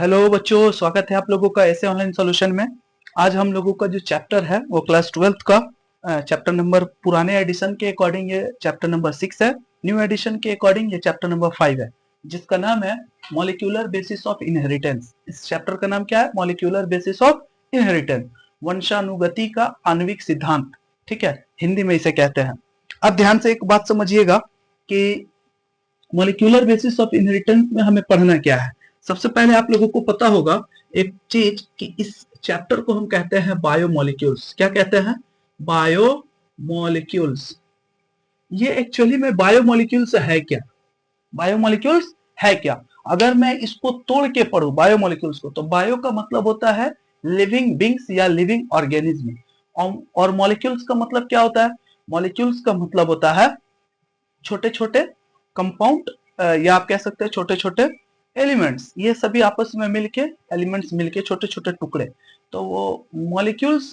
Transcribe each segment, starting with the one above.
Hello बच्चों, स्वागत है आप लोगों का ऐसे ऑनलाइन सॉल्यूशन में। आज हम लोगों का जो चैप्टर है वो क्लास 12th का चैप्टर नंबर पुराने एडिशन के अकॉर्डिंग ये चैप्टर नंबर 6 है। न्यू एडिशन के अकॉर्डिंग ये चैप्टर नंबर 5 है, जिसका नाम है मॉलिक्यूलर बेसिस ऑफ इनहेरिटेंस। इस चैप्टर का नाम क्या है? मॉलिक्यूलर बेसिस ऑफ इनहेरिटेंस, वंशानुगति का आणविक सिद्धांत। ठीक है, हिंदी में इसे कहते हैं। अब ध्यान से एक बात समझिएगा कि मॉलिक्यूलर बेसिस ऑफ इनहेरिटेंस में हमें पढ़ना क्या है। सबसे पहले आप लोगों को पता होगा एक चीज कि इस चैप्टर को हम कहते हैं बायोमोलिक्यूल्स। क्या कहते हैं? बायोमोलिक्यूल्स। ये एक्चुअली में बायोमोलिक्यूल्स है क्या? बायोमोलिक्यूल्स है क्या? अगर मैं इसको तोड़ के पढ़ूं बायोमोलिक्यूल्स को, तो बायो का मतलब होता है लिविंग बींग्स या लिविंग ऑर्गेनिज्म, और मॉलिक्यूल्स का मतलब क्या होता है? मॉलिक्यूल्स का मतलब होता है छोटे छोटे कंपाउंड, या आप कह सकते हैं छोटे छोटे एलिमेंट्स। ये सभी आपस में मिलके एलिमेंट्स मिलके छोटे छोटे टुकड़े। तो वो मॉलिक्यूल्स,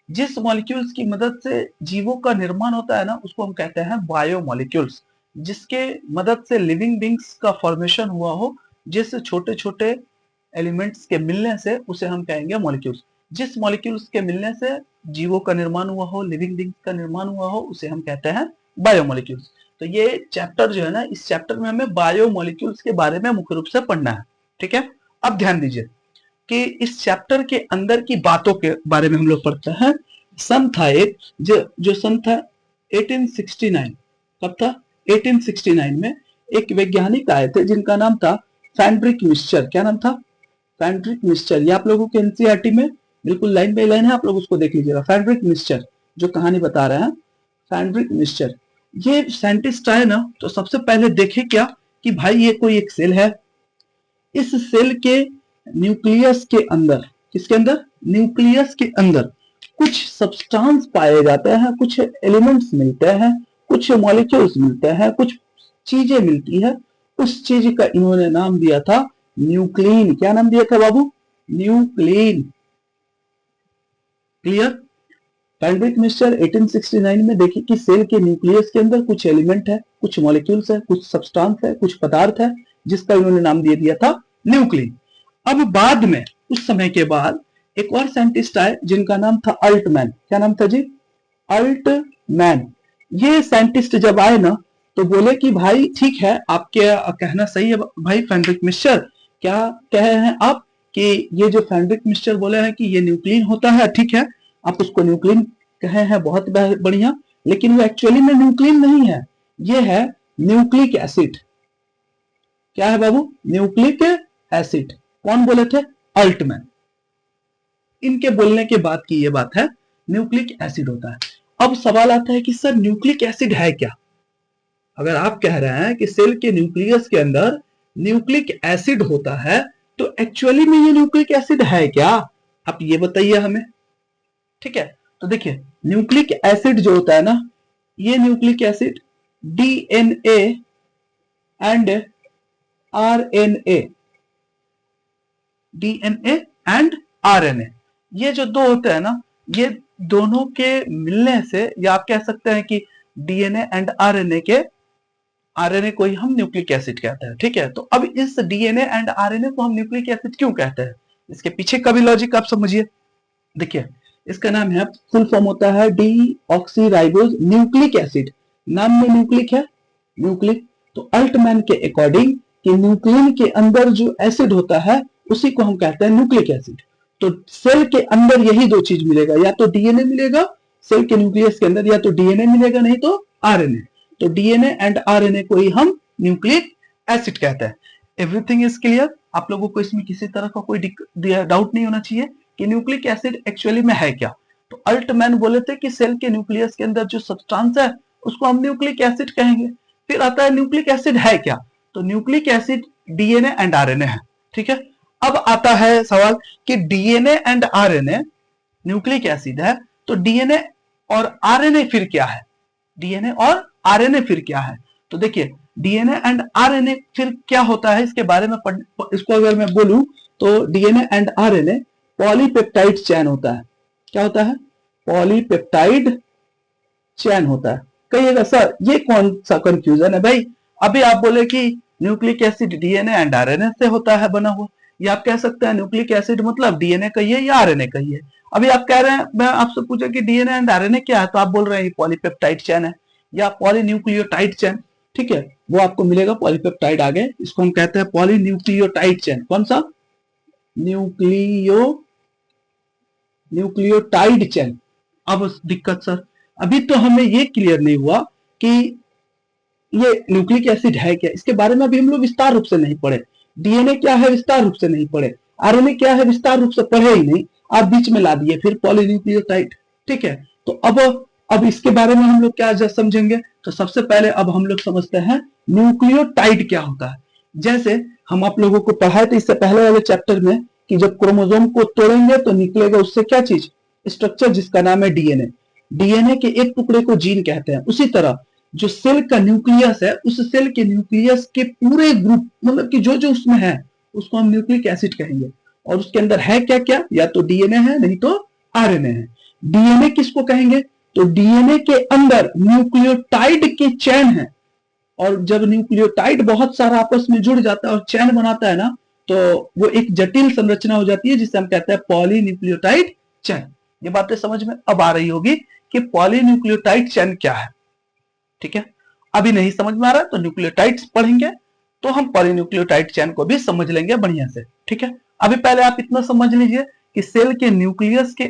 जिस मॉलिक्यूल्स की मदद से जीवों का निर्माण होता है ना, उसको हम कहते हैं बायोमॉलिक्यूल्स। जिसके मदद से लिविंग बींग्स का फॉर्मेशन हुआ हो, जिस छोटे छोटे एलिमेंट्स के मिलने से, उसे हम कहेंगे मॉलिक्यूल्स। जिस मॉलिक्यूल्स के मिलने से जीवों का निर्माण हुआ हो, लिविंग बींग्स का निर्माण हुआ हो, उसे हम कहते हैं बायोमॉलिक्यूल्स। तो ये चैप्टर जो है ना, इस चैप्टर में हमें बायोमॉलिक्यूल्स के बारे में मुख्य रूप से पढ़ना है। ठीक है, अब ध्यान दीजिए कि इस चैप्टर के अंदर की बातों के बारे में हम लोग पढ़ते हैं। सन था एक, जो सन था 1869। कब था? 1869 में एक वैज्ञानिक आए थे जिनका नाम था फैंड्रिक मिक्सचर। क्या नाम था? फैंड्रिक मिक्सचर। ये आप लोगों के एनसीईआरटी में बिल्कुल लाइन बाय लाइन है, आप लोग उसको देख लीजिएगा। फैंड्रिक मिक्सचर जो कहानी बता रहे हैं, फैंड्रिक मिक्सचर। ये साइंटिस्ट आए ना, तो सबसे पहले देखे क्या कि भाई ये कोई एक सेल है। इस सेल के न्यूक्लियस के अंदर, किसके अंदर? न्यूक्लियस के अंदर कुछ सब्सटेंस पाए जाते हैं, कुछ एलिमेंट्स मिलते हैं, कुछ मॉलिक्यूल्स मिलते हैं, कुछ चीजें मिलती है। उस चीज का इन्होंने नाम दिया था न्यूक्लिन। क्या नाम दिया था बाबू? न्यूक्लिन। क्लियर? फैंड्रिक मिक्सचर 1869 में देखिए कि सेल के न्यूक्लियस के अंदर कुछ एलिमेंट है, कुछ मॉलिक्यूल्स है, कुछ सब्सटेंस है, कुछ पदार्थ है, जिसका इन्होंने नाम दे दिया था न्यूक्लिन। अब बाद में, उस समय के बाद एक और साइंटिस्ट आए जिनका नाम था अल्टमैन। क्या नाम था जी? अल्टमैन। ये साइंटिस्ट जब आए ना, तो बोले कि भाई ठीक है, आपके कहना सही है भाई फैंड्रिक मिक्सचर। क्या कह रहे हैं आप कि ये जो फैंड्रिक मिक्सचर बोले हैं कि ये न्यूक्लिन होता है, ठीक है, आप उसको न्यूक्लिन कहे हैं, बहुत बढ़िया। लेकिन वो एक्चुअली में न्यूक्लिन नहीं है, ये है न्यूक्लिक एसिड। क्या है बाबू? Nucleic acid. कौन बोले थे? अल्टमैन। इनके बोलने के बाद की ये बात है, न्यूक्लिक एसिड होता है। अब सवाल आता है कि सर न्यूक्लिक एसिड है क्या? अगर आप कह रहे हैं कि सेल के न्यूक्लियस के अंदर न्यूक्लिक एसिड होता है, तो एक्चुअली में ये न्यूक्लिक एसिड है क्या? आप ये बताइए हमें। ठीक है, तो देखिए न्यूक्लिक एसिड जो होता है ना, ये nucleic acid DNA and RNA, DNA and RNA, ये जो दो होते हैं ना, ये दोनों के मिलने से, या आप कह सकते हैं कि डीएनए एंड आरएनए के, आरएनए को ही हम न्यूक्लिक एसिड कहते हैं। ठीक है, तो अब इस डीएनए एंड आरएनए को हम न्यूक्लिक एसिड क्यों कहते हैं? इसके पीछे का भी लॉजिक आप समझिए। देखिए, इसका नाम है, फुल फॉर्म होता है D oxy ribose nucleic acid. नाम में न्यूक्लिक है, न्यूक्लिक। तो अल्टमैन के अकॉर्डिंग कि न्यूक्लियन के अंदर जो एसिड होता है, उसी को हम कहते हैं न्यूक्लिक एसिड। तो सेल के अंदर यही दो चीज मिलेगा, या तो डीएनए मिलेगा सेल के न्यूक्लियस के अंदर, या तो डीएनए मिलेगा, नहीं तो आरएनए। तो डीएनए एंड आरएनए को ही हम न्यूक्लिक एसिड कहते हैं। Everything is clear? आप लोगों को इसमें किसी तरह का कोई डाउट नहीं होना चाहिए कि न्यूक्लिक एसिड एक्चुअली में है क्या। तो अल्टमैन बोले थे कि सेल के न्यूक्लियस के अंदर जो सब्सटेंस है, उसको हम न्यूक्लिक एसिड कहेंगे। फिर आता है न्यूक्लिक एसिड है क्या? तो nucleic acid DNA and RNA है। ठीक है, अब आता है सवाल कि DNA and RNA nucleic acid है, तो डीएनए और आरएनए फिर क्या है? डीएनए और आरएनए फिर क्या है? तो देखिए, डीएनए एंड आरएनए फिर क्या होता है, इसके बारे में इसको अगर मैं बोलूं, तो डीएनए एंड आरएनए पॉलीपेप्टाइड चैन होता है। क्या होता है? पॉलीपेप्टाइड चैन होता है। कहिएगा सर ये कौन सा कंफ्यूजन है भाई? अभी आप बोले कि nucleic acid DNA and RNA से होता है बना हुआ, ये आप कह सकते हैं न्यूक्लिक एसिड मतलब डीएनए कहिए या आरएनए कहिए। अभी आप कह रहे हैं, मैं आपसे पूछा कि डीएनए एंड आरएनए क्या है, तो आप बोल रहे हैं ये पॉलीपेप्टाइड चेन है या पॉलीन्यूक्लियोटाइड चेन। ठीक है, वो आपको मिलेगा पॉलीपेप्टाइड आगे, इसको हम कहते हैं पॉलीन्यूक्लियोटाइड चेन। कौन सा? Nucleotide chain. अब दिक्कत सर, अभी तो हमें ये क्लियर नहीं हुआ कि ये न्यूक्लिक एसिड है क्या, इसके बारे में अभी हम लोग विस्तार रूप से नहीं पढ़े। डीएनए क्या है विस्तार रूप से नहीं पढ़े, आरएनए क्या है विस्तार रूप से पढ़े ही नहीं, आप बीच में ला दिए फिर पॉलीन्यूक्लियोटाइड। ठीक है, तो अब इसके बारे में हम लोग क्या समझेंगे, तो सबसे पहले अब हम लोग समझते हैं न्यूक्लियोटाइड क्या होता है। जैसे हम आप लोगों को पढ़ाए थे इससे पहले वाले चैप्टर में कि जब क्रोमोसोम को तोड़ेंगे तो निकलेगा उससे क्या चीज, स्ट्रक्चर, जिसका नाम है डीएनए। डीएनए के एक टुकड़े को जीन कहते हैं। उसी तरह जो सेल का न्यूक्लियस है, उस सेल के न्यूक्लियस के पूरे ग्रुप, मतलब कि जो जो उसमें है, उसको हम न्यूक्लिक एसिड कहेंगे। और उसके अंदर है क्या क्या, या तो डीएनए है नहीं तो आरएनए है। डीएनए किसको कहेंगे, तो डीएनए के अंदर न्यूक्लियोटाइड की चेन है। और जब न्यूक्लियोटाइड बहुत सारा आपस में जुड़ जाता है और चेन बनाता है ना, तो वो एक जटिल संरचना हो जाती है जिसे हम कहते हैं पॉलीन्यूक्लियोटाइड चेन। ये बातें समझ में अब आ रही होगी कि पॉलीन्यूक्लियोटाइड चेन क्या है। ठीक है, अभी नहीं समझ में आ रहा तो न्यूक्लियोटाइड्स पढ़ेंगे तो हम पॉलीन्यूक्लियोटाइड चेन को भी समझ लेंगे बढ़िया से। ठीक है, अभी पहले आप इतना समझ लीजिए कि सेल के न्यूक्लियस के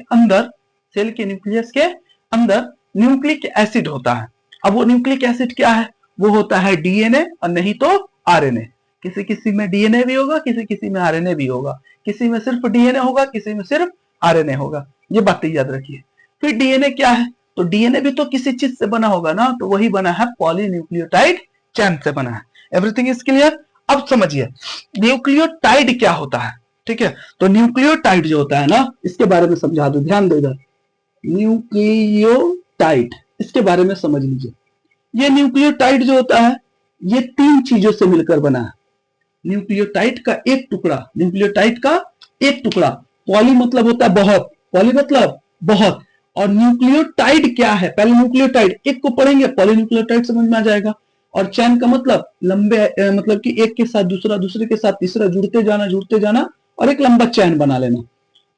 अंदर न्यूक्लिक एसिड होता है। अब वो न्यूक्लिक एसिड क्या है, वो होता है डीएनए और नहीं तो आरएनए। किसी किसी में डीएनए भी होगा, किसी किसी में आरएनए भी होगा, किसी में सिर्फ डीएनए होगा, किसी में सिर्फ आरएनए होगा। ये बातें याद रखिए। फिर डीएनए क्या है, तो डीएनए भी तो किसी चीज से बना होगा ना, तो वही बना है पॉलीन्यूक्लियोटाइड चेन से बना है। Everything is clear. अब समझिए न्यूक्लियोटाइड क्या होता है। ठीक है, तो न्यूक्लियोटाइड जो होता है ना, इसके बारे में समझा दो, ध्यान दो इधर। न्यूक्लियोटाइड, इसके बारे में समझ लीजिए। ये न्यूक्लियोटाइड जो होता है, ये 3 चीजों से मिलकर बना है। न्यूक्लियोटाइड का एक टुकड़ा, पॉली मतलब होता है बहुत, पॉली मतलब बहुत, और न्यूक्लियोटाइड क्या है, पहले न्यूक्लियोटाइड एक को पढ़ेंगे, पॉलीन्यूक्लियोटाइड समझ में आ जाएगा। और चैन का मतलब लंबे, मतलब कि एक के साथ दूसरा, दूसरे के साथ तीसरा, जुड़ते जाना और एक लंबा चैन बना लेना।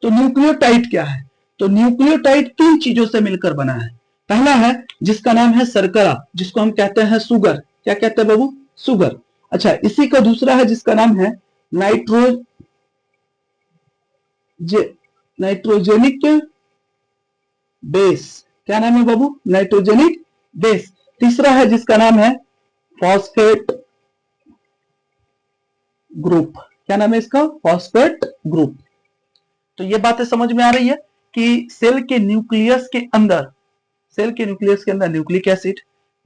तो न्यूक्लियोटाइड क्या है, तो न्यूक्लियोटाइड 3 चीजों से मिलकर बना है। पहला है जिसका नाम है शर्करा, जिसको हम कहते हैं सुगर। क्या कहते हैं बाबू, सुगर। अच्छा, इसी का दूसरा है जिसका नाम है नाइट्रोजेनिक बेस। क्या नाम है बाबू, नाइट्रोजेनिक बेस। तीसरा है जिसका नाम है फॉस्फेट ग्रुप। क्या नाम है इसका, फॉस्फेट ग्रुप। तो ये बातें समझ में आ रही है कि सेल के न्यूक्लियस के अंदर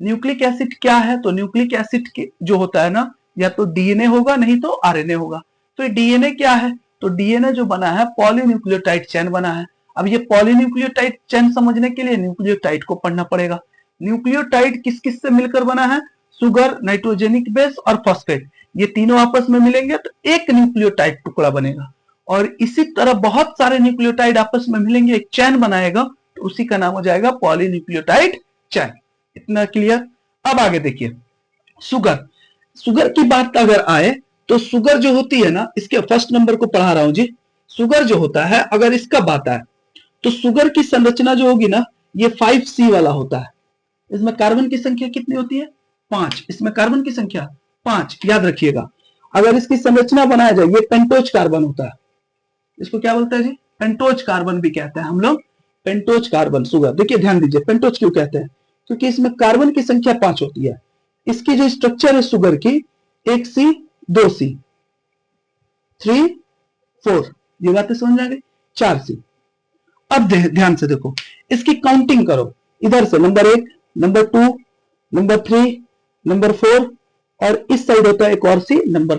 न्यूक्लिक एसिड क्या है, तो न्यूक्लिक एसिड जो होता है ना, या तो डीएनए होगा नहीं तो आरएनए होगा। तो डीएनए क्या है, तो डीएनए जो बना है पॉलीन्यूक्लियोटाइड चेन बना है। अब ये पॉलीन्यूक्लियोटाइड चेन समझने के लिए न्यूक्लियोटाइड को पढ़ना पड़ेगा। न्यूक्लियोटाइड किस किस से मिलकर बना है, सुगर, नाइट्रोजेनिक बेस और फॉस्फेट। ये तीनों आपस में मिलेंगे तो एक न्यूक्लियोटाइड टुकड़ा बनेगा। और इसी तरह बहुत सारे न्यूक्लियोटाइड आपस में मिलेंगे, एक चैन बनाएगा, तो उसी का नाम हो जाएगा पॉलीन्यूक्लियोटाइड चैन। इतना क्लियर। अब आगे देखिए, शुगर की बात अगर आए तो शुगर जो होती है ना, इसके फर्स्ट नंबर को पढ़ा रहा हूं जी। शुगर जो होता है, अगर इसका बात आए तो शुगर की संरचना जो होगी ना, ये 5C वाला होता है। इसमें कार्बन की संख्या कितनी होती है, 5। इसमें कार्बन की संख्या 5, याद रखिएगा। अगर इसकी संरचना बनाया जाए, ये पेंटोज कार्बन होता है। इसको क्या बोलते हैं जी, पेंटोज कार्बन भी कहते हैं हम लोग, पेंटोज कार्बन शुगर। देखिए ध्यान दीजिए, पेंटोज क्यों कहते हैं, क्योंकि इसमें कार्बन की संख्या 5 होती है। इसकी जो स्ट्रक्चर है शुगर की, 1C 2C 3 4, ये बातें समझ आ गई, 4C। अब ध्यान से देखो, इसकी काउंटिंग करो, इधर से नंबर 1, नंबर 2, नंबर 3, नंबर 4, और इस साइड होता है एक और C, नंबर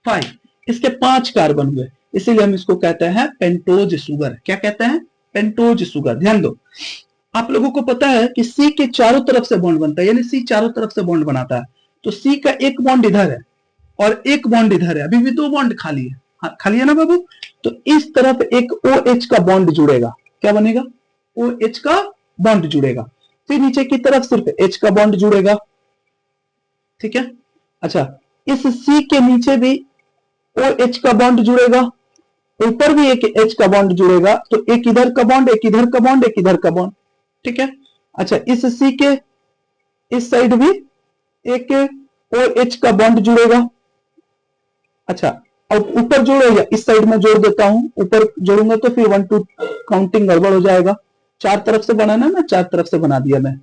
5। इसके 5 कार्बन हुए, इसीलिए हम इसको कहते हैं पेंटोज शुगर। क्या कहते हैं, पेंटोज शुगर। ध्यान दो, आप लोगों को पता है कि C के चारों तरफ से बॉन्ड बनता है, यानी C चारों तरफ से बॉन्ड बनाता है। तो C का एक बॉन्ड इधर है और एक बॉन्ड इधर है, अभी भी 2 बॉन्ड खाली है। हाँ, खाली है ना बाबू। तो इस तरफ एक OH का बॉन्ड जुड़ेगा। क्या बनेगा, OH का बॉन्ड जुड़ेगा। फिर नीचे की तरफ सिर्फ H का बॉन्ड जुड़ेगा। ठीक है, अच्छा, इस C के नीचे भी OH का बॉन्ड जुड़ेगा, ऊपर भी एक H का बॉन्ड जुड़ेगा, तो एक इधर का बॉन्ड, एक इधर का बॉन्ड, एक इधर का बॉन्ड, ठीक है। अच्छा, इस C के इस साइड भी एक OH का बॉन्ड जुड़ेगा। अच्छा, अब ऊपर जोड़ो या इस साइड में जोड़ देता हूं, ऊपर जोड़ूंगा तो फिर 1 2 काउंटिंग गड़बड़ हो जाएगा। चार तरफ से बनाना ना, चार तरफ से बना दिया मैं,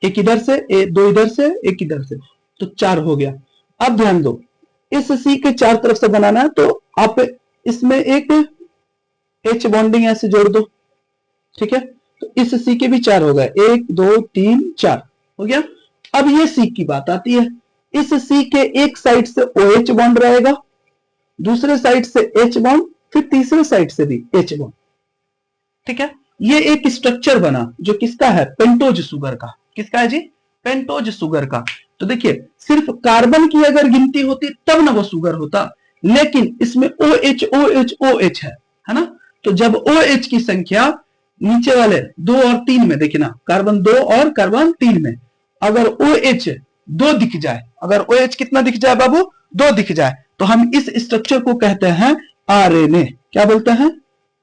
एक इधर से, दो इधर से, एक इधर से, तो 4 हो गया। अब ध्यान दो, इस सी के चार तरफ से बनाना है, तो आप इसमें एक H बॉन्डिंग ऐसे जोड़ दो, ठीक है। तो इस सी के भी 4 हो गए, 1 2 3 4 हो गया। अब ये सी की बात आती है, इस सी के एक साइड से OH बॉन्ड रहेगा, दूसरे साइड से H बॉन्ड, फिर तीसरे साइड से भी H बॉन्ड, ठीक है। ये एक स्ट्रक्चर बना जो किसका है, पेंटोज शुगर का। किसका है जी, पेंटोज शुगर का। तो देखिए, सिर्फ कार्बन की अगर गिनती होती तब ना वो शुगर होता, लेकिन इसमें OH OH OH है ना। तो जब OH की संख्या नीचे वाले 2 और 3 में, देखिए ना, कार्बन 2 और कार्बन 3 में अगर OH 2 दिख जाए, अगर OH कितना दिख जाए बाबू, 2 दिख जाए, तो हम इस स्ट्रक्चर को कहते हैं RNA। क्या बोलते हैं,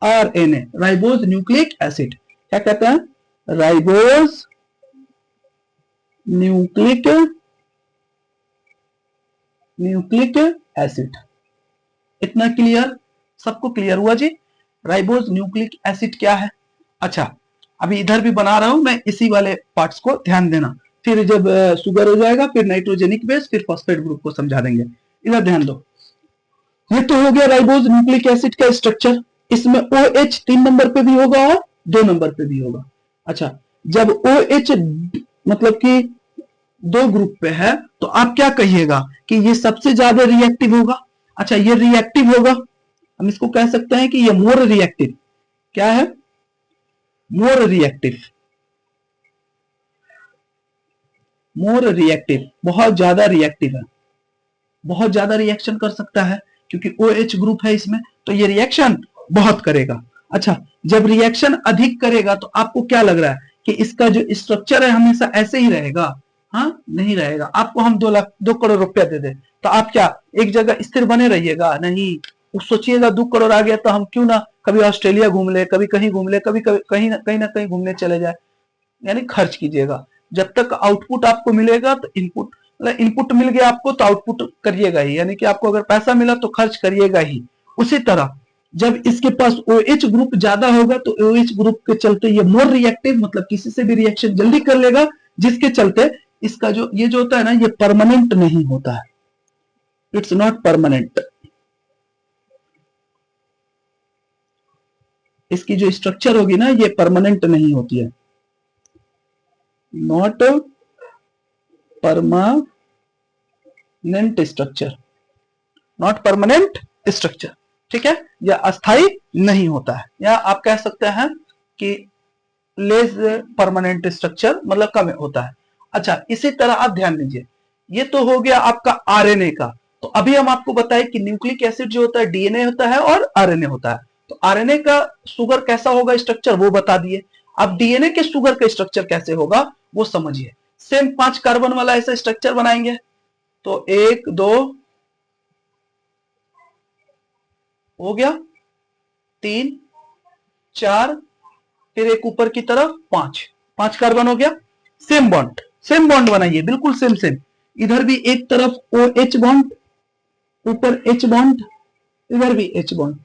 RNA, राइबोज न्यूक्लिक एसिड। क्या कहते हैं, राइबोज न्यूक्लिक न्यूक्लिक एसिड। इतना क्लियर, सबको क्लियर हुआ जी, राइबोज न्यूक्लिक एसिड क्या है। अच्छा, अभी इधर भी बना रहा हूं मैं, इसी वाले पार्ट्स को ध्यान देना, फिर जब शुगर हो जाएगा, फिर नाइट्रोजेनिक बेस, फिर फॉस्फेट ग्रुप को समझा देंगे। इधर ध्यान दो, ये तो हो गया राइबोज न्यूक्लिक एसिड का स्ट्रक्चर। इसमें OH 3 नंबर पे भी होगा और 2 नंबर पे भी होगा। अच्छा, जब OH मतलब कि 2 ग्रुप पे है, तो आप क्या कहिएगा कि ये सबसे ज्यादा रिएक्टिव होगा। अच्छा, ये रिएक्टिव होगा, हम इसको कह सकते हैं कि ये मोर रिएक्टिव। क्या है, मोर रिएक्टिव, मोर रिएक्टिव, बहुत ज्यादा रिएक्टिव है, बहुत ज्यादा रिएक्शन कर सकता है, क्योंकि OH ग्रुप है इसमें, तो ये रिएक्शन बहुत करेगा। अच्छा, जब रिएक्शन अधिक करेगा तो आपको क्या लग रहा है कि इसका जो स्ट्रक्चर है हमेशा ऐसे ही रहेगा, हाँ नहीं रहेगा। आपको हम 2 करोड़ रुपया दे दे, तो आप क्या एक जगह स्थिर बने रहिएगा, नहीं। सोचिएगा 2 करोड़ आ गया तो हम क्यों ना कभी ऑस्ट्रेलिया घूम ले, कभी कहीं घूम ले, कभी कहीं ना कहीं घूमने चले जाए, यानी खर्च कीजिएगा। जब तक आउटपुट आपको मिलेगा तो इनपुट, मतलब इनपुट मिल गया आपको तो आउटपुट करिएगा ही, यानी कि आपको अगर पैसा मिला तो खर्च करिएगा ही। उसी तरह जब इसके पास OH ग्रुप ज्यादा होगा तो OH ग्रुप के चलते ये मोर रिएक्टिव, मतलब किसी से भी रिएक्शन जल्दी कर लेगा, जिसके चलते इसका जो ये जो होता है ना, ये परमानेंट नहीं होता है, इट्स नॉट परमानेंट। इसकी जो स्ट्रक्चर होगी ना, ये परमानेंट नहीं होती है, not permanent structure, not permanent structure, ठीक है। या अस्थाई नहीं होता है, या आप कह सकते हैं कि लेस परमानेंट स्ट्रक्चर, मतलब कम होता है। अच्छा, इसी तरह आप ध्यान दीजिए, ये तो हो गया आपका आरएनए का। तो अभी हम आपको बताएं कि न्यूक्लिक एसिड जो होता है डीएनए होता है और आरएनए होता है। तो आरएनए का शुगर कैसा होगा स्ट्रक्चर, वो बता दिए। अब डीएनए के शुगर का स्ट्रक्चर कैसे होगा वो समझिए। सेम 5 कार्बन वाला ऐसा स्ट्रक्चर बनाएंगे, तो 1 2 हो गया, 3 4, फिर एक ऊपर की तरफ 5 कार्बन हो गया। सेम बॉन्ड, सेम बॉन्ड बनाइए, बिल्कुल सेम सेम। इधर भी एक तरफ OH बॉन्ड, ऊपर H बॉन्ड, इधर भी H बॉन्ड,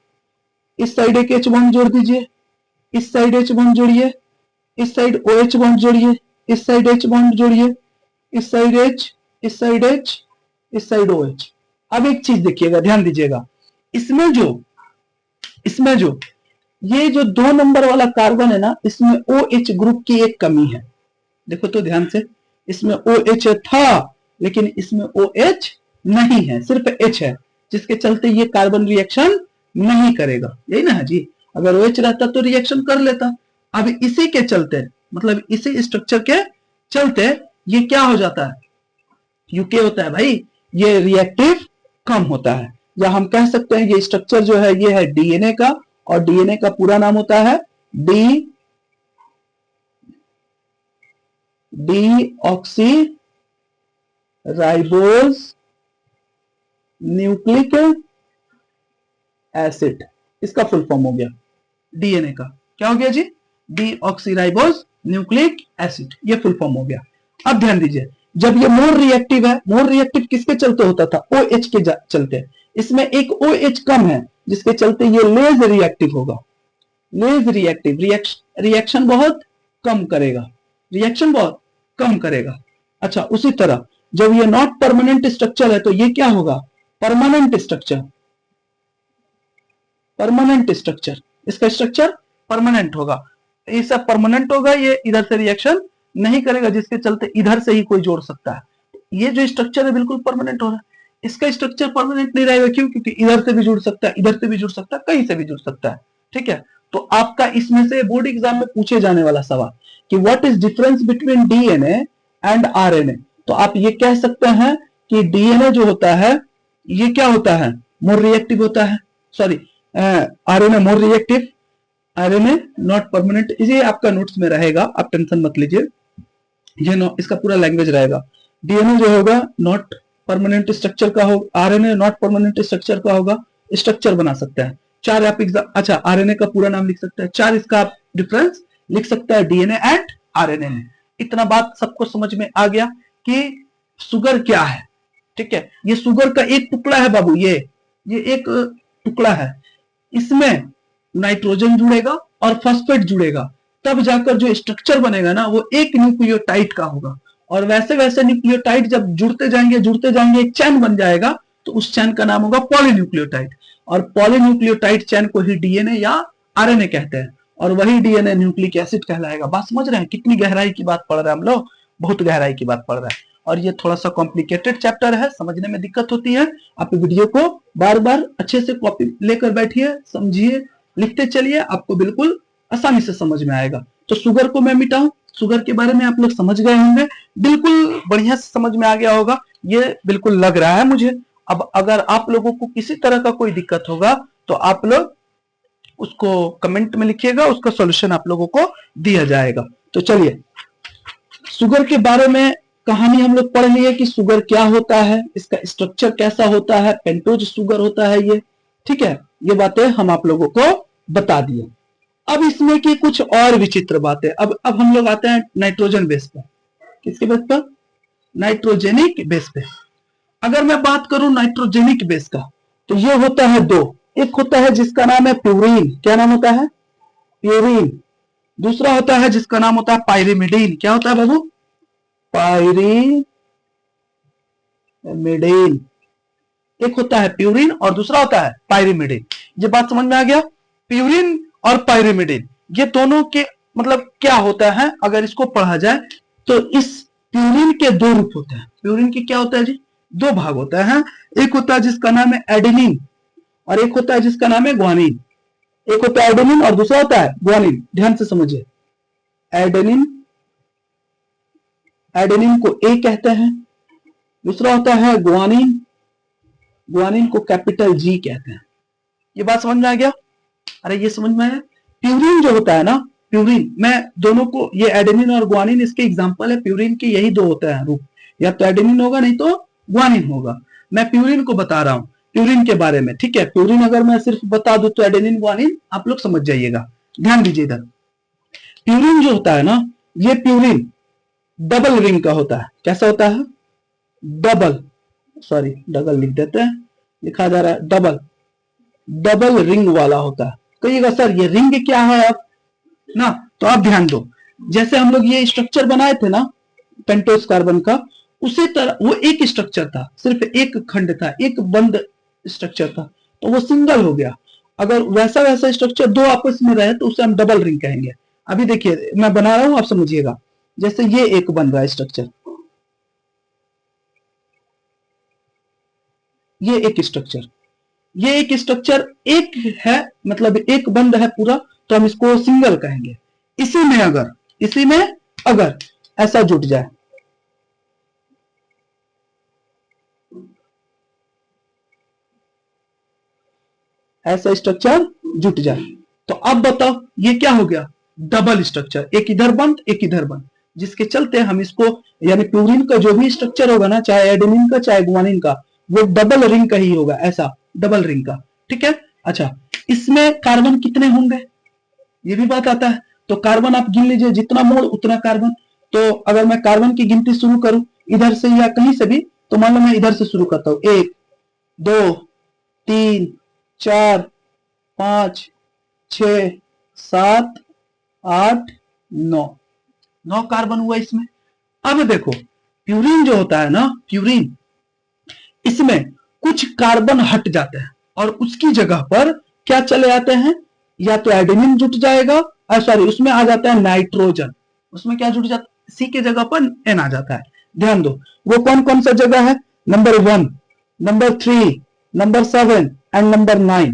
इस साइड एक H बॉन्ड जोड़ दीजिए, इस साइड H बॉन्ड जोड़िए, इस साइड OH बॉन्ड जोड़िए, इस साइड H बॉन्ड जोड़िए, इस साइड H, इस साइड H, इस साइड OH। अब एक चीज देखिएगा, ध्यान दीजिएगा, इसमें जो ये जो 2 नंबर वाला कार्बन है ना, इसमें OH ग्रुप की एक कमी है। देखो तो ध्यान से, इसमें OH था लेकिन इसमें OH नहीं है, सिर्फ H है, जिसके चलते ये कार्बन रिएक्शन नहीं करेगा। यही ना है जी, अगर OH रहता तो रिएक्शन कर लेता। अब इसी के चलते, मतलब इसी स्ट्रक्चर के चलते ये क्या हो जाता है, यूके होता है भाई, ये रिएक्टिव कम होता है। या हम कह सकते हैं ये स्ट्रक्चर जो है ये है डीएनए का, और डीएनए का पूरा नाम होता है D oxy ribose nucleic acid, इसका फुल फॉर्म हो गया डीएनए का। क्या हो गया जी? डीऑक्सीराइबोस न्यूक्लिक एसिड, ये फुल फॉर्म हो गया। अब ध्यान दीजिए, जब ये मोर रिएक्टिव है, मोर रिएक्टिव किसके चलते होता था? OH के चलते। इसमें एक OH कम है जिसके चलते ये लेज रिएक्टिव होगा। लेज रिएक्टिव, रिएक्शन बहुत कम करेगा, रिएक्शन बहुत कम करेगा। अच्छा, उसी तरह जब ये नॉट परमानेंट स्ट्रक्चर है तो ये क्या होगा? परमानेंट स्ट्रक्चर, परमानेंट स्ट्रक्चर, इसका स्ट्रक्चर परमानेंट होगा। ये सब परमानेंट होगा, ये इधर से रिएक्शन नहीं करेगा, जिसके चलते इधर से ही कोई जोड़ सकता है। ये जो स्ट्रक्चर है बिल्कुल परमानेंट हो रहा है। इसका स्ट्रक्चर परमानेंट नहीं रहेगा, क्यों? क्योंकि इधर से भी जुड़ सकता है, इधर से भी जुड़ सकता है, कहीं से भी जुड़ सकता है। ठीक है, तो आपका इसमें से बोर्ड एग्जाम में पूछे जाने वाला सवाल कि what is difference between DNA and RNA, तो आप ये कह सकते हैं कि डीएनए जो होता है ये क्या होता है? मोर रिएक्टिव होता है, sorry RNA more reactive, RNA not permanent. ये आपका नोट्स में रहेगा, आप टेंशन मत लीजिए, ये इसका पूरा लैंग्वेज रहेगा। डीएनए जो होगा नॉट परमानेंट स्ट्रक्चर का होगा, आरएनए नॉट परमानेंट स्ट्रक्चर का होगा, स्ट्रक्चर बना सकता है। चार आप अच्छा आरएनए का पूरा नाम लिख सकते हैं, चार इसका आप डिफरेंस लिख सकता है डीएनए एंड आरएनए में। इतना बात सबको समझ में आ गया कि शुगर क्या है। ठीक है, ये शुगर का एक टुकड़ा है बाबू, ये एक टुकड़ा है, इसमें नाइट्रोजन जुड़ेगा और फॉस्फेट जुड़ेगा, तब जाकर जो स्ट्रक्चर बनेगा ना वो एक न्यूक्लियोटाइड का होगा। और वैसे वैसे न्यूक्लियोटाइड जब जुड़ते जाएंगे एक चैन बन जाएगा, तो उस चैन का नाम होगा पॉलीन्यूक्लियोटाइड। और पॉलीन्यूक्लियोटाइड चैन को ही डीएनए या आरएनए कहते हैं, और वही डीएनए न्यूक्लिक एसिड कहलाएगा। बात समझ रहे हैं? कितनी गहराई की बात पढ़ रहे हैं हम लोग, बहुत गहराई की बात पढ़ रहे हैं। और ये थोड़ा सा कॉम्प्लिकेटेड चैप्टर है, समझने में दिक्कत होती है। आप वीडियो को बार बार अच्छे से कॉपी लेकर बैठिए, समझिए, लिखते चलिए, आपको बिल्कुल आसानी से समझ में आएगा। तो शुगर को मैं मिटाऊं, शुगर के बारे में आप लोग समझ गए होंगे, बिल्कुल बढ़िया से समझ में आ गया होगा, ये बिल्कुल लग रहा है मुझे। अब अगर आप लोगों को किसी तरह का कोई दिक्कत होगा तो आप लोग उसको कमेंट में लिखिएगा, उसका सॉल्यूशन आप लोगों को दिया जाएगा। तो चलिए, शुगर के बारे में कहानी हम लोग पढ़ लिए कि शुगर क्या होता है, इसका स्ट्रक्चर कैसा होता है, पेंटोज शुगर होता है ये। ठीक है, ये बातें हम आप लोगों को बता दिए। अब इसमें की कुछ और विचित्र बातें, अब हम लोग आते हैं नाइट्रोजन बेस पर। किसके बेस पर? नाइट्रोजेनिक बेस पे। अगर मैं बात करूं नाइट्रोजेनिक बेस का, तो ये होता है दो। एक होता है जिसका नाम है प्यूरीन, क्या नाम होता है? प्यूरीन। दूसरा होता है जिसका नाम होता है पायरिमिडीन। क्या होता है बाबू? पायरिमिडीन। एक होता है प्यूरिन और दूसरा होता है पायरिमिडीन। ये बात समझ में आ गया? प्यूरिन और पायरिमिडीन ये दोनों के मतलब क्या होता है, अगर इसको पढ़ा जाए तो इस प्यूरिन के दो रूप होते हैं। प्यूरिन की क्या होता है जी? दो भाग होता है। एक होता है जिसका नाम है एडेनिन और एक होता है जिसका नाम है ग्वानिन। एक होता है एडेनिन और दूसरा होता है ग्वानिन। ध्यान से समझिए, एडेनिन, एडेनिन को ए कहते हैं, दूसरा होता है ग्वानिन, ग्वानिन को कैपिटल जी कहते हैं। ये बात समझ में आ गया? अरे ये समझ में आया? प्यूरिन जो होता है ना, प्यूरिन, मैं दोनों को, ये एडेनिन और ग्वानिन इसके एग्जांपल है। प्यूरिन के यही दो होते हैं रूप, या तो एडेनिन होगा नहीं तो ग्वानिन होगा। मैं प्यूरिन को बता रहा हूं, प्यूरिन के बारे में। ठीक है, प्यूरिन अगर मैं सिर्फ बता दूं तो एडेनिन ग्वानिन आप लोग समझ जाइएगा। ध्यान दीजिए इधर, प्यूरिन जो होता है ना, ये प्यूरिन डबल रिंग का होता है। कैसा होता है? डबल, सॉरी डबल लिख देते हैं, लिखा जा रहा है डबल, डबल रिंग वाला होता है। कहिएगा सर ये रिंग क्या है अब ना, तो आप ध्यान दो, जैसे हम लोग ये स्ट्रक्चर बनाए थे ना पेंटोस कार्बन का, उसी तरह वो एक स्ट्रक्चर था, सिर्फ एक खंड था, एक बंद स्ट्रक्चर था, तो वो सिंगल हो गया। अगर वैसा वैसा स्ट्रक्चर दो आपस में रहे तो उसे हम डबल रिंग कहेंगे। अभी देखिए मैं बना रहा हूं, आप समझिएगा। जैसे ये एक बन रहा है स्ट्रक्चर, ये एक स्ट्रक्चर, ये एक स्ट्रक्चर एक है, मतलब एक बंद है पूरा, तो हम इसको सिंगल कहेंगे। इसी में अगर ऐसा जुट जाए, ऐसा स्ट्रक्चर जुट जाए, तो अब बताओ ये क्या हो गया? डबल स्ट्रक्चर, एक इधर बंद एक इधर बंद, जिसके चलते हम इसको, यानी प्यूरिन का जो भी स्ट्रक्चर होगा ना, चाहे एडेनिन का चाहे ग्वानिन का, वो डबल रिंग का ही होगा, ऐसा डबल रिंग का, ठीक है। अच्छा, इसमें कार्बन कितने होंगे ये भी बात आता है, तो कार्बन आप गिन लीजिए, जितना मोल उतना कार्बन। तो अगर मैं कार्बन की गिनती शुरू करूं इधर से या कहीं से भी, तो मान लो मैं इधर से शुरू करता हूं, 1 2 3 4 5 6 7 8 9, 9 कार्बन हुआ इसमें। अब देखो प्यूरिन जो होता है ना, प्यूरिन, इसमें कुछ कार्बन हट जाते हैं और उसकी जगह पर क्या चले आते हैं, या तो एडेनिन जुट जाएगा, सॉरी उसमें आ जाता है नाइट्रोजन, उसमें क्या जुट जाता है, सी के जगह पर एन आ जाता है। ध्यान दो वो कौन कौन सा जगह है, number 1, number 3, number 7 and number 9।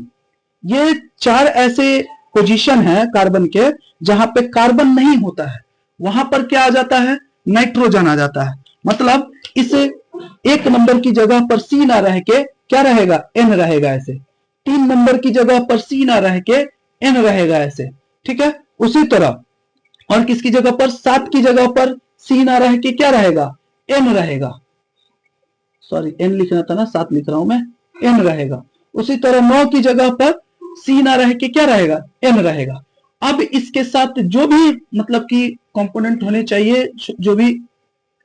ये 4 ऐसे पोजीशन है कार्बन के जहां पे कार्बन नहीं होता है, वहां पर क्या आ जाता है, नाइट्रोजन आ जाता है। मतलब इस 1 नंबर की जगह पर सी ना रह के क्या रहेगा, एन रहेगा ऐसे। 3 नंबर की जगह पर सी ना रह के एन रहेगा ऐसे, ठीक है। उसी तरह और किसकी जगह पर, 7 की जगह पर सी ना रह के क्या रहेगा, एन रहेगा, सॉरी एन लिखना था ना, 7 लिख रहा हूं मैं, एन रहेगा। उसी तरह 9 की जगह पर सी ना रह के क्या रहेगा, एन रहेगा। अब इसके साथ जो भी मतलब कि कंपोनेंट होने चाहिए, जो भी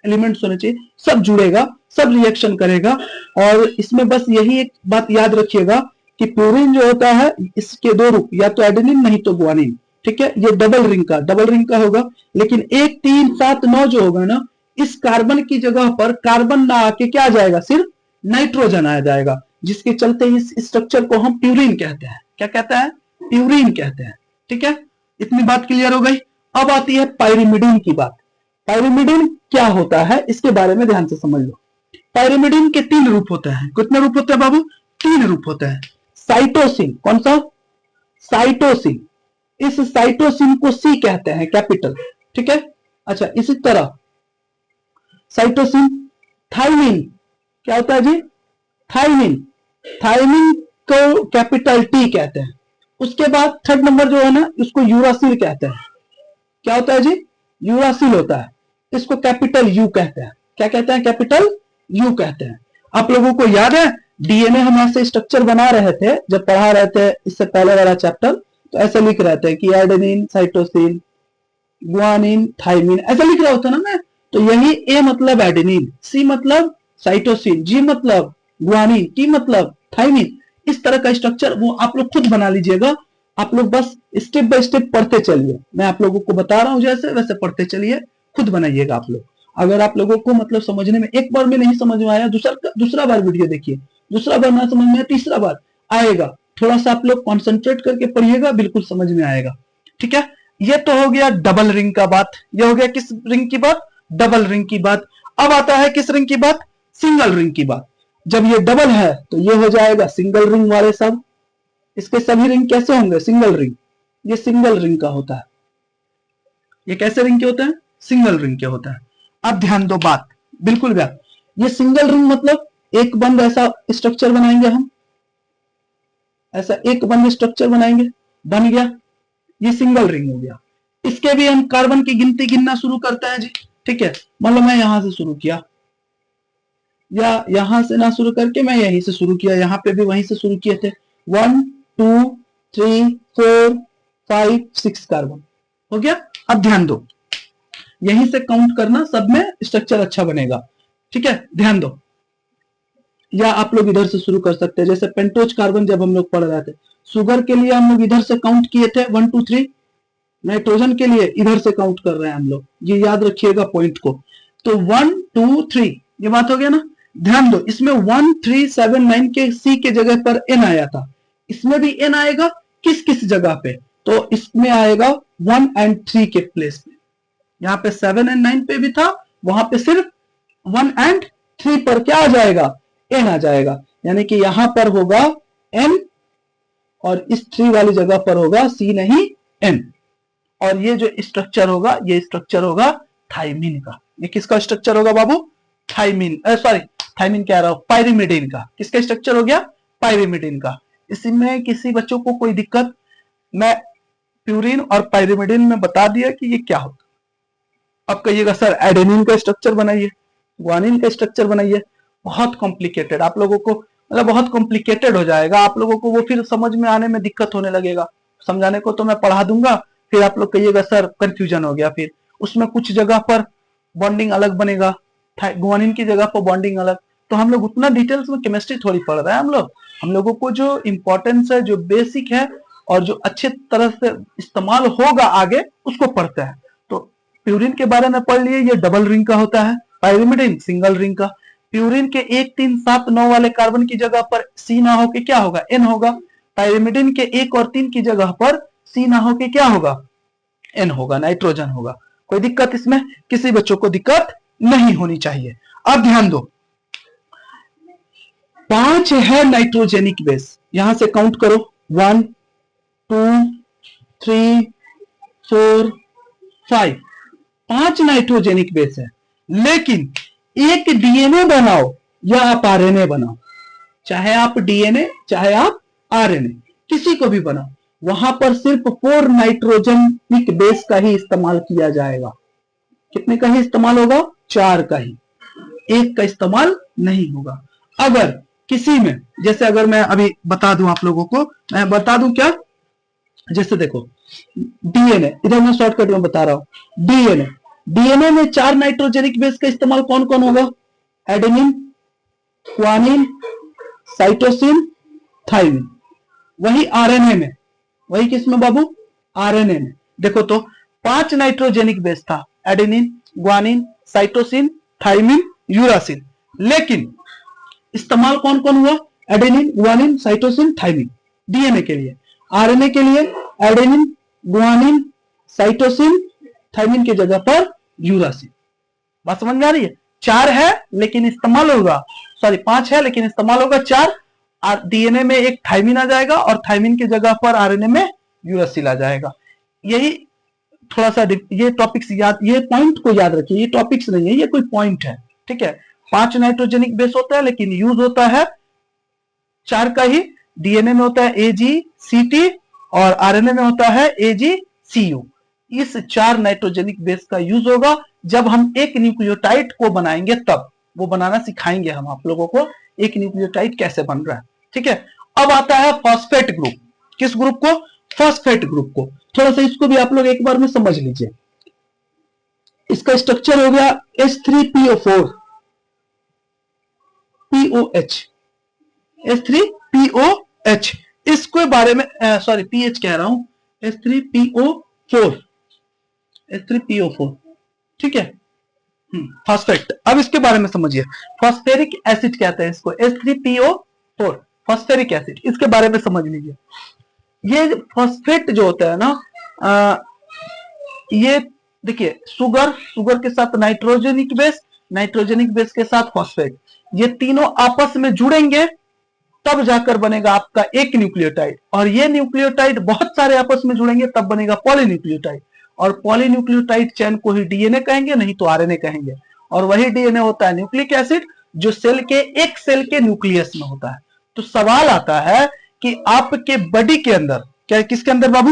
एलिमेंट्स होने चाहिए, सब जुड़ेगा, सब रिएक्शन करेगा। और इसमें बस यही एक बात याद रखिएगा कि प्यूरिन जो होता है इसके 2 रूप, या तो एडेनिन नहीं तो गुआनिन, ठीक है। ये डबल रिंग का होगा। लेकिन 1 3 7 9 जो होगा ना, इस कार्बन की जगह पर कार्बन ना आके क्या आ जाएगा, सिर्फ नाइट्रोजन आ जाएगा, जिसके चलते इस स्ट्रक्चर को हम प्यूरिन कहते हैं। क्या कहते हैं, प्यूरिन कहते हैं, ठीक है। इतनी बात क्लियर हो गई। अब आती है पाइरिमिडिन की बात। पाइरिमिडिन क्या होता है इसके बारे में ध्यान से समझ लो। पाइरिमिडिन के 3 रूप होते हैं। कितने रूप होते हैं बाबू, 3 रूप होते हैं। साइटोसिन, कौन सा, साइटोसिन, इस साइटोसिन को सी कहते हैं, कैपिटल, ठीक है। अच्छा, इसी तरह साइटोसिन, थाइमिन, क्या होता है जी, थाइमिन, थाइमिन को कैपिटल टी कहते हैं। उसके बाद 3rd नंबर जो है ना, उसको यूरासिल कहते हैं। क्या होता है जी, यूरासिल होता है, इसको कैपिटल यू कहते हैं। क्या कहते हैं, कैपिटल यू कहते हैं। आप लोगों को याद है डीएनए हम ऐसे स्ट्रक्चर बना रहे थे जब पढ़ा रहे थे इससे पहले वाला चैप्टर, तो ऐसे लिख रहे थे कि एडेनिन, साइटोसिन, गुआनिन, थाइमिन, ऐसा लिख रहा होता ना मैं। तो यही ए मतलब एडेनिन, सी मतलब साइटोसिन, जी मतलब गुआनिन, टी मतलब थाइमिन, इस तरह का स्ट्रक्चर वो आप लोग खुद बना लीजिएगा। आप लोग बस स्टेप बाय स्टेप पढ़ते चलिए, मैं आप लोगों को बता रहा हूं जैसे वैसे पढ़ते चलिए, खुद बनाइएगा आप लोग। अगर आप लोगों को मतलब समझने में एक बार में नहीं समझ में आया, दूसरा बार वीडियो देखिए, दूसरा बार ना समझ में आया, तीसरा बार आएगा। थोड़ा सा आप लोग कॉन्सेंट्रेट करके पढ़िएगा, बिल्कुल समझ में आएगा, ठीक है। ये तो हो गया डबल रिंग का बात। ये हो गया किस रिंग की बात, डबल रिंग की बात। अब आता है किस रिंग की बात, सिंगल रिंग की बात। जब ये डबल है तो ये हो जाएगा सिंगल रिंग वाले सब। इसके सभी रिंग कैसे होंगे, सिंगल रिंग। ये सिंगल रिंग का होता है। ये कैसे रिंग के होते हैं, सिंगल रिंग के होता है। अब ध्यान दो बात, बिल्कुल व्याप। ये सिंगल रिंग मतलब एक बंद ऐसा स्ट्रक्चर बनाएंगे हम, ऐसा एक बंद स्ट्रक्चर बनाएंगे, बन गया, ये सिंगल रिंग हो गया। इसके भी हम कार्बन की गिनती गिनना शुरू करते हैं जी, ठीक है। मान लो मैं यहां से शुरू किया, या यहां से ना शुरू करके मैं यहीं से शुरू किया, यहां पे भी वहीं से शुरू किए थे। 1 2 3 4 5 6 कार्बन हो गया। अब ध्यान दो, यहीं से काउंट करना, सब में स्ट्रक्चर अच्छा बनेगा, ठीक है। ध्यान दो, या आप लोग इधर से शुरू कर सकते हैं, जैसे पेंटोज कार्बन जब हम लोग पढ़ रहे थे, शुगर के लिए हम लोग इधर से काउंट किए थे 1 2 3, नाइट्रोजन के लिए इधर से काउंट कर रहे हैं हम लोग, ये याद रखिएगा पॉइंट को। तो 1 2 3 ये बात हो गया ना। ध्यान दो, इसमें 1 3 7 9 के सी के जगह पर एन आया था, इसमें भी एन आएगा। किस किस जगह पे, तो इसमें आएगा 1 एंड 3 के प्लेस में। यहाँ पे 7 एंड 9 पे भी था, वहां पे सिर्फ 1 एंड 3 पर क्या आ जाएगा, एन आ जाएगा। यानी कि यहां पर होगा एन और इस 3 वाली जगह पर होगा सी नहीं एन। और ये जो स्ट्रक्चर होगा, ये स्ट्रक्चर होगा थाइमिन का। ये किसका स्ट्रक्चर होगा बाबू, थाइमिन, सॉरी थाइमिन कह रहा हूं, पाइरिमिडिन का। किसका स्ट्रक्चर हो गया, पाइरिमिडिन का। इसमें किसी बच्चों को कोई दिक्कत, मैं प्यूरिन और पाइरिमिडिन में बता दिया कि ये क्या होता। अब कहिएगा सर एडेनिन का स्ट्रक्चर बनाइए, गुआनिन का स्ट्रक्चर बनाइए। बहुत कॉम्प्लिकेटेड, आप लोगों को मतलब बहुत कॉम्प्लिकेटेड हो जाएगा, आप लोगों को वो फिर समझ में आने में दिक्कत होने लगेगा। समझाने को तो मैं पढ़ा दूंगा, फिर आप लोग कहिएगा सर कंफ्यूजन हो गया, फिर उसमें कुछ जगह पर बॉन्डिंग अलग बनेगा, गुआनिन की जगह पर बॉन्डिंग अलग। तो हम लोग उतना डिटेल्स में केमिस्ट्री थोड़ी पढ़ रहे हैं, हम लोगों को जो इंपॉर्टेंस है, जो बेसिक है और जो अच्छे तरह से इस्तेमाल होगा आगे, उसको पढ़ते हैं। तो प्यूरिन के बारे में पढ़ लिए, ये डबल रिंग का होता है, पाइरिमिडिन सिंगल रिंग का। प्यूरिन के 1 3 7 9 वाले कार्बन की जगह पर सी ना होके क्या होगा, एन होगा। पाइरिमिडिन के 1 और 3 की जगह पर सी ना होके क्या होगा, एन होगा, नाइट्रोजन होगा। कोई दिक्कत इसमें किसी बच्चों को दिक्कत नहीं होनी चाहिए। अब ध्यान दो, 5 है नाइट्रोजेनिक बेस, यहां से काउंट करो 1 2 3 4 5, 5 नाइट्रोजेनिक बेस है। लेकिन एक डीएनए बनाओ या आप आरएनए बनाओ, चाहे आप डीएनए चाहे आप आरएनए किसी को भी बनाओ, वहां पर सिर्फ 4 नाइट्रोजेनिक बेस का ही इस्तेमाल किया जाएगा। कितने का ही इस्तेमाल होगा, 4 का ही, एक का इस्तेमाल नहीं होगा। अगर किसी में, जैसे अगर मैं अभी बता दूं आप लोगों को, मैं बता दूं क्या, जैसे देखो डीएनए, इधर मैं शॉर्टकट में बता रहा हूं, डीएनए, डीएनए में 4 नाइट्रोजेनिक बेस का इस्तेमाल कौन कौन होगा, एडेनिन, ग्वानिन, साइटोसिन, थाइमिन। वही आरएनए में, वही किसमें बाबू, आरएनए में देखो तो 5 नाइट्रोजेनिक बेस था, adenine, guanine, cytosine, thymine, uracil. लेकिन इस्तेमाल कौन कौन हुआ, adenine, guanine, cytosine, thymine DNA के लिए। आरएनए के लिए एडेनिन, ग्वानिन, साइटोसिन, थाइमिन की जगह पर यूरासिल। बात समझ में आ रही है, 4 है लेकिन इस्तेमाल होगा, सॉरी 5 है लेकिन इस्तेमाल होगा 4। डीएनए में एक थाइमिन आ जाएगा और थाइमिन की जगह पर आरएनए में यूरासिल आ जाएगा। यही थोड़ा सा ये टॉपिक्स याद, ये पॉइंट को याद रखिए, ये टॉपिक्स नहीं है, ये कोई पॉइंट है, ठीक है। 5 नाइट्रोजेनिक बेस होता है लेकिन यूज होता है 4 का ही। डीएनए में होता है AGCT और आरएनए में होता है AGCU। इस 4 नाइट्रोजेनिक बेस का यूज होगा जब हम एक न्यूक्लियोटाइड को बनाएंगे, तब वो बनाना सिखाएंगे हम आप लोगों को, एक न्यूक्लियोटाइड कैसे बन रहा है, ठीक है। अब आता है फॉस्फेट ग्रुप, किस ग्रुप को, फॉस्फेट ग्रुप को। थोड़ा सा इसको भी आप लोग एक बार में समझ लीजिए। इसका स्ट्रक्चर हो गया H3PO4 POH, H3POH, इसके बारे में सॉरी पीएच कह रहा हूं, H3PO4, H3PO4, ठीक है। फॉस्फेट, अब इसके बारे में समझिए, फॉस्फेरिक एसिड कहते हैं इसको, H3PO4 फॉस्फेरिक एसिड, इसके बारे में समझ लीजिए। ये फॉस्फेट जो होता है ना, ये देखिए सुगर के साथ नाइट्रोजेनिक बेस, नाइट्रोजेनिक बेस के साथ फॉस्फेट, ये तीनों आपस में जुड़ेंगे तब जाकर बनेगा आपका एक न्यूक्लियोटाइड, और ये न्यूक्लियोटाइड बहुत सारे आपस में जुड़ेंगे तब बनेगा पॉलीन्यूक्लियोटाइड। और पॉलीन्यूक्लियोटाइड चेन को ही डीएनए कहेंगे, नहीं तो आरएनए कहेंगे। और वही डीएनए होता है न्यूक्लिक एसिड, जो एक सेल के न्यूक्लियस में होता है। तो सवाल आता है कि आपके बॉडी के अंदर, क्या किसके अंदर बाबू,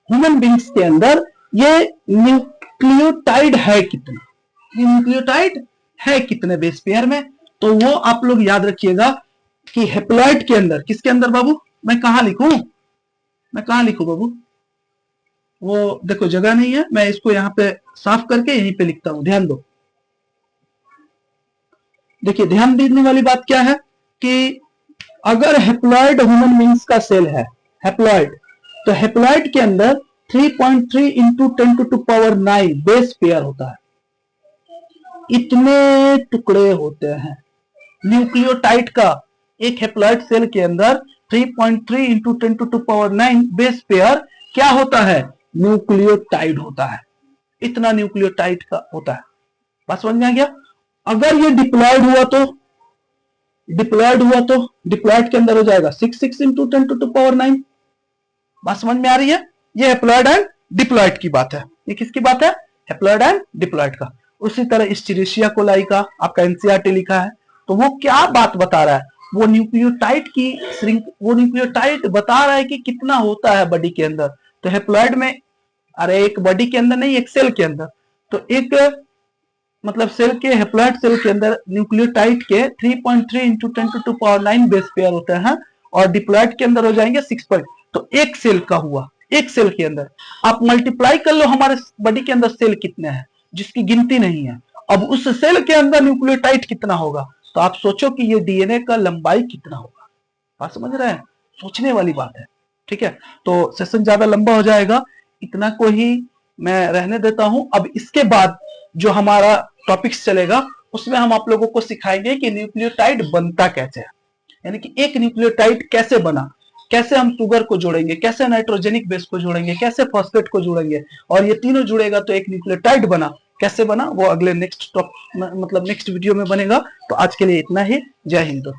ह्यूमन बींग्स के अंदर ये न्यूक्लियोटाइड है कितना, ये न्यूक्लियोटाइड है कितने बेस पेयर में। तो वो आप लोग याद रखिएगा कि हेप्लॉइड के अंदर, किसके अंदर बाबू, मैं कहां लिखूं बाबू, वो देखो जगह नहीं है, मैं इसको यहां पे साफ करके यहीं पे लिखता हूं, ध्यान दो। देखिए ध्यान देने वाली बात क्या है कि अगर हेप्लॉइड ह्यूमन बींग्स का सेल है, हेप्लॉइड, तो हेप्लॉइड के अंदर 3.3 इंटू 10⁻⁹ बेस पेयर होता है, इतने टुकड़े होते हैं न्यूक्लियोटाइड का। एक हेप्लॉइड सेल के अंदर 3.3 इंटू 10⁻⁹ बेस पेयर क्या होता है, न्यूक्लियोटाइड होता है, इतना न्यूक्लियोटाइड का होता है। बात समझ में आ गया। अगर ये डिप्लॉयड हुआ तो डिप्लॉयड के अंदर हो जाएगा 6 इंटू 10⁻⁹। बात समझ में आ रही है, ये हेप्लॉयड एंड डिप्लॉयड की बात है। ये किसकी बात है, हेप्लॉयड एंड डिप्लॉयड का। उसी तरह एस्चेरिचिया कोलाई का आपका एनसीईआरटी लिखा है, तो वो क्या बात बता रहा है, वो न्यूक्लियोटाइड की वो न्यूक्लियोटाइड बता रहा है कि कितना होता है बॉडी के अंदर। तो हेप्लॉयड में, अरे एक बॉडी के अंदर नहीं, एक सेल के अंदर, तो एक मतलब सेल के हेप्लॉइड सेल के अंदर न्यूक्लियोटाइड के 3.3 इंटू 10⁹ बेस पेयर होते हैं और डिप्लॉइड के अंदर हो जाएंगे 6 पॉइंट। तो एक सेल का हुआ, एक सेल के अंदर आप मल्टीप्लाई कर लो हमारे बॉडी के अंदर सेल कितने हैं जिसकी गिनती नहीं है। अब उस सेल के अंदर न्यूक्लियोटाइड कितना होगा, तो आप सोचो कि ये डीएनए का लंबाई कितना होगा। बात समझ रहे हैं, सोचने वाली बात है। ठीक है, तो सेशन ज्यादा लंबा हो जाएगा, इतना को ही मैं रहने देता हूं। अब इसके बाद जो हमारा टॉपिक्स चलेगा उसमें हम आप लोगों को सिखाएंगे कि न्यूक्लियोटाइड बनता कैसे है, यानी कि एक न्यूक्लियोटाइड कैसे बना, कैसे हम शुगर को जोड़ेंगे, कैसे नाइट्रोजेनिक बेस को जोड़ेंगे, कैसे फॉस्फेट को जोड़ेंगे, और ये तीनों जुड़ेगा तो एक न्यूक्लियोटाइड बना। कैसे बना वो अगले नेक्स्ट वीडियो में बनेगा। तो आज के लिए इतना ही। जय हिंद।